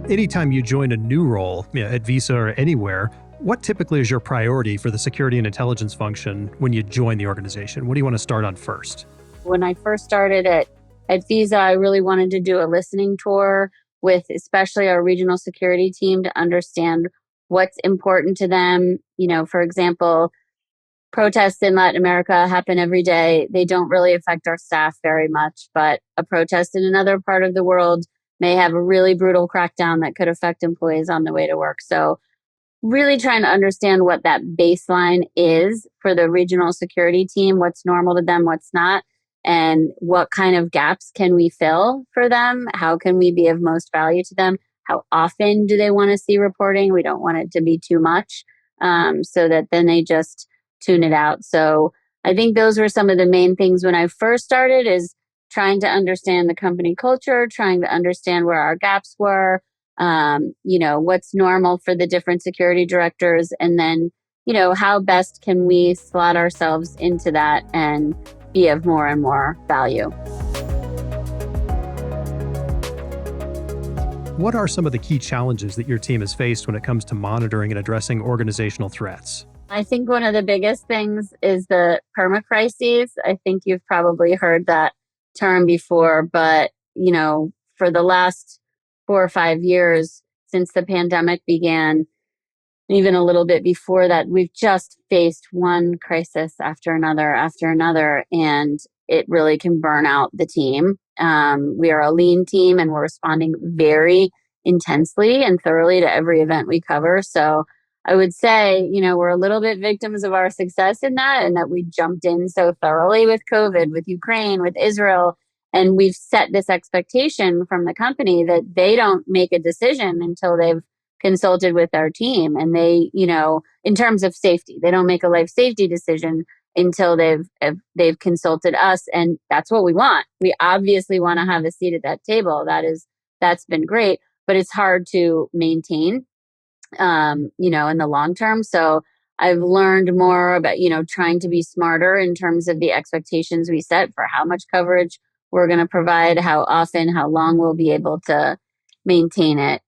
Anytime you join a new role, at Visa or anywhere, what typically is your priority for the security and intelligence function when you join the organization? What do you want to start on first? When I first started at Visa, I really wanted to do a listening tour with especially our regional security team to understand what's important to them. For example, protests in Latin America happen every day. They don't really affect our staff very much, but a protest in another part of the world may have a really brutal crackdown that could affect employees on the way to work. So really trying to understand what that baseline is for the regional security team, what's normal to them, what's not, and what kind of gaps can we fill for them? How can we be of most value to them? How often do they want to see reporting? We don't want it to be too much, so that then they just tune it out. So I think those were some of the main things when I first started, is trying to understand the company culture, trying to understand where our gaps were, what's normal for the different security directors, and then, how best can we slot ourselves into that and be of more and more value. What are some of the key challenges that your team has faced when it comes to monitoring and addressing organizational threats? I think one of the biggest things is the permacrises. I think you've probably heard that term before, but, for the last 4 or 5 years since the pandemic began, even a little bit before that, we've just faced one crisis after another, and it really can burn out the team. We are a lean team, and we're responding very intensely and thoroughly to every event we cover. So I would say, we're a little bit victims of our success in that, and that we jumped in so thoroughly with COVID, with Ukraine, with Israel. And we've set this expectation from the company that they don't make a decision until they've consulted with our team. And they, in terms of safety, they don't make a life safety decision until they've consulted us. And that's what we want. We obviously want to have a seat at that table. That's been great, but it's hard to maintain, in the long term. So I've learned more about, trying to be smarter in terms of the expectations we set for how much coverage we're going to provide, how often, how long we'll be able to maintain it.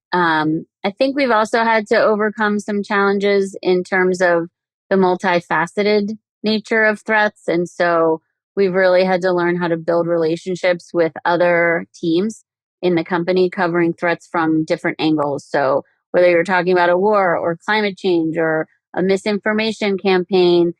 I think we've also had to overcome some challenges in terms of the multifaceted nature of threats. And so we've really had to learn how to build relationships with other teams in the company covering threats from different angles. So whether you're talking about a war or climate change or a misinformation campaign,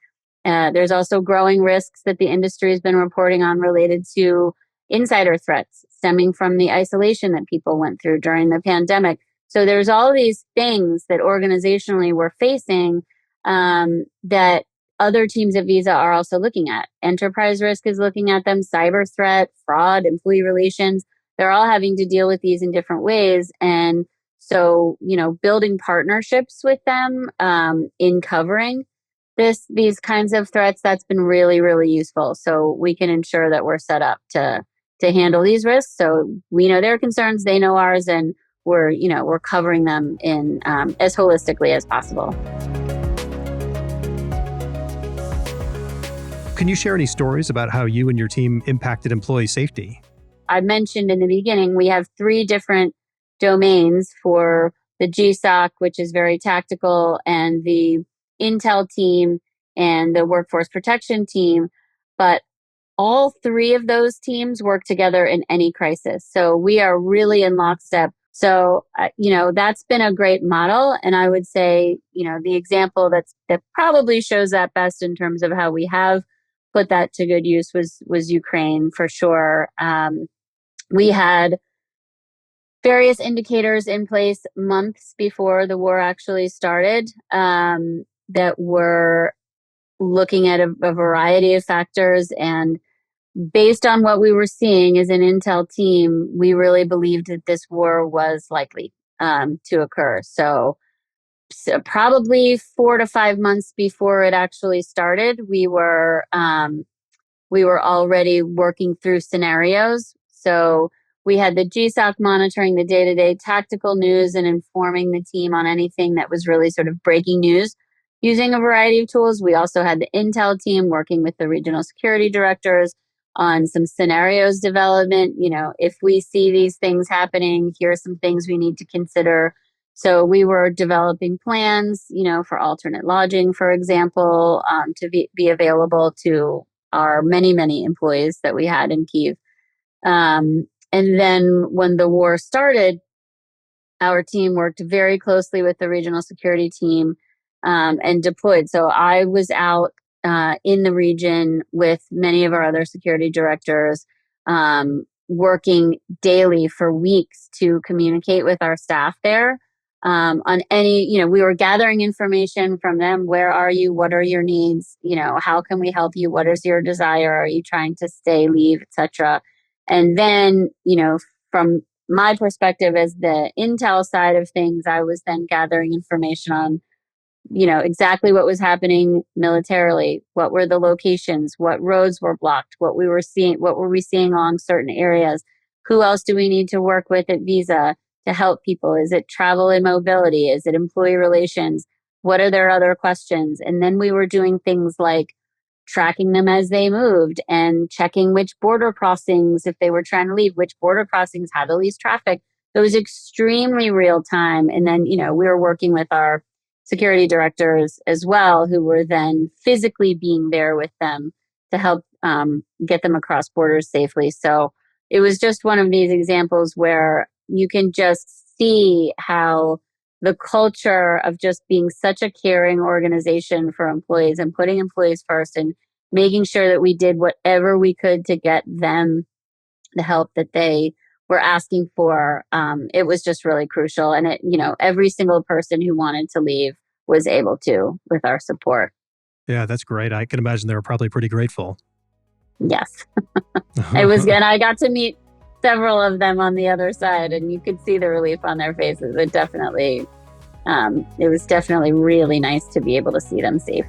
there's also growing risks that the industry has been reporting on related to insider threats stemming from the isolation that people went through during the pandemic. So there's all these things that organizationally we're facing, that other teams at Visa are also looking at. Enterprise risk is looking at them, cyber threat, fraud, employee relations. They're all having to deal with these in different ways. And so, building partnerships with them in covering these kinds of threats, that's been really, really useful. So we can ensure that we're set up to handle these risks. So we know their concerns, they know ours, and we're covering them in as holistically as possible. Can you share any stories about how you and your team impacted employee safety? I mentioned in the beginning, we have 3 different domains for the GSOC, which is very tactical, and the Intel team and the workforce protection team. But all 3 of those teams work together in any crisis. So we are really in lockstep. So, that's been a great model. And I would say, the example that probably shows that best in terms of how we have put that to good use was Ukraine, for sure. We had various indicators in place months before the war actually started, that were looking at a variety of factors. And based on what we were seeing as an intel team, we really believed that this war was likely to occur. So probably 4 to 5 months before it actually started, we were already working through scenarios. So we had the GSOC monitoring the day-to-day tactical news and informing the team on anything that was really sort of breaking news using a variety of tools. We also had the intel team working with the regional security directors. on some scenarios development. If we see these things happening, here are some things we need to consider. So we were developing plans, for alternate lodging, for example, to be available to our many, many employees that we had in Kyiv. And then when the war started, our team worked very closely with the regional security team and deployed. So I was out in the region with many of our other security directors, working daily for weeks to communicate with our staff there on any, we were gathering information from them. Where are you? What are your needs? How can we help you? What is your desire? Are you trying to stay, leave, etc.? And then, from my perspective as the intel side of things, I was then gathering information on, exactly what was happening militarily, what were the locations, what roads were blocked, what were we seeing along certain areas, who else do we need to work with at Visa to help people? Is it travel and mobility? Is it employee relations? What are their other questions? And then we were doing things like tracking them as they moved and checking which border crossings, if they were trying to leave, which border crossings had the least traffic. It was extremely real time. And then, we were working with our security directors as well, who were then physically being there with them to help get them across borders safely. So it was just one of these examples where you can just see how the culture of just being such a caring organization for employees and putting employees first and making sure that we did whatever we could to get them the help that they were asking for. It was just really crucial. And every single person who wanted to leave was able to with our support. Yeah, that's great. I can imagine they were probably pretty grateful. Yes. And I got to meet several of them on the other side, and you could see the relief on their faces. It was definitely really nice to be able to see them safe.